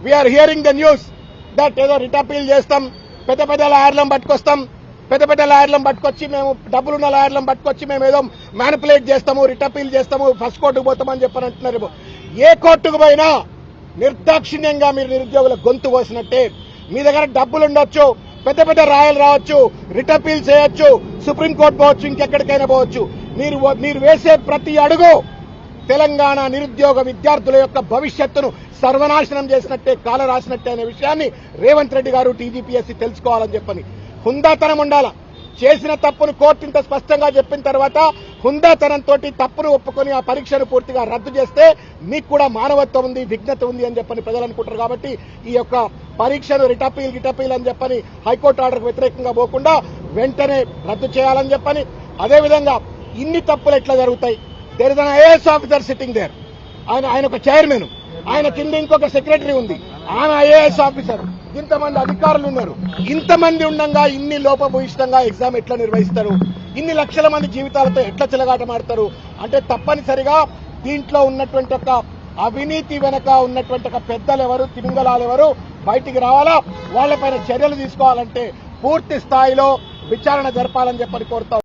We are hearing the news that ఏదో writ appeal చేస్తాం, పెద్ద పెద్ద లాయర్లను పట్టుకొస్తాం, పెద్ద పెద్ద లాయర్లను పట్టుకొచ్చి మేము డబ్బులున్న లాయర్లను పట్టుకొచ్చి మేము ఏదో మ్యానిపులేట్ చేస్తాము, రిట్ అపీల్ చేస్తాము, ఫస్ట్ కోర్టుకు పోతామని చెప్పని అంటున్నారు. ఏ కోర్టుకు పోయినా నిర్దాక్షిణ్యంగా మీరు నిరుద్యోగుల గొంతు కోసినట్టే. మీ దగ్గర డబ్బులు ఉండొచ్చు, పెద్ద పెద్ద రాయలు రావచ్చు, రిట్ అపీల్ చేయొచ్చు, సుప్రీంకోర్టు పోవచ్చు, ఇంకెక్కడికైనా పోవచ్చు. మీరు వేసే ప్రతి అడుగు తెలంగాణ నిరుద్యోగ విద్యార్థుల యొక్క భవిష్యత్తును సర్వనాశనం చేసినట్టే, కాల రాసినట్టే అనే విషయాన్ని రేవంత్ రెడ్డి గారు టీజీపీఎస్సీ తెలుసుకోవాలని చెప్పని. హుందాతనం ఉండాలా. చేసిన తప్పును కోర్టు ఇంత స్పష్టంగా చెప్పిన తర్వాత హుందాతనంతో తప్పును ఒప్పుకొని ఆ పరీక్షను పూర్తిగా రద్దు చేస్తే మీకు కూడా మానవత్వం ఉంది, విఘ్నత ఉంది అని చెప్పని ప్రజలు అనుకుంటారు. కాబట్టి ఈ యొక్క పరీక్షను గిటపీల్ అని చెప్పని హైకోర్టు ఆర్డర్కు వ్యతిరేకంగా పోకుండా వెంటనే రద్దు చేయాలని చెప్పని, అదేవిధంగా ఇన్ని తప్పులు ఎట్లా జరుగుతాయి? There is an IAS officer sitting there. ఆయన ఒక చైర్మన్, ఆయన కింద ఇంకొక సెక్రటరీ ఉంది, ఆమె ఐఏఎస్ ఆఫీసర్, ఇంతమంది అధికారులు ఉన్నారు. ఇంతమంది ఉండగా ఇన్ని లోపభూయిష్టంగా ఎగ్జామ్ ఎట్లా నిర్వహిస్తారు? ఇన్ని లక్షల మంది జీవితాలతో ఎట్లా చెలగాటమాడతారు? అంటే తప్పనిసరిగా దీంట్లో ఉన్నటువంటి ఒక అవినీతి వెనక ఉన్నటువంటి ఒక పెద్దలు ఎవరు, తిమింగలాలు ఎవరు బయటికి రావాలా. వాళ్లపైన చర్యలు తీసుకోవాలంటే పూర్తి స్థాయిలో విచారణ జరపాలని చెప్పని కోరుతా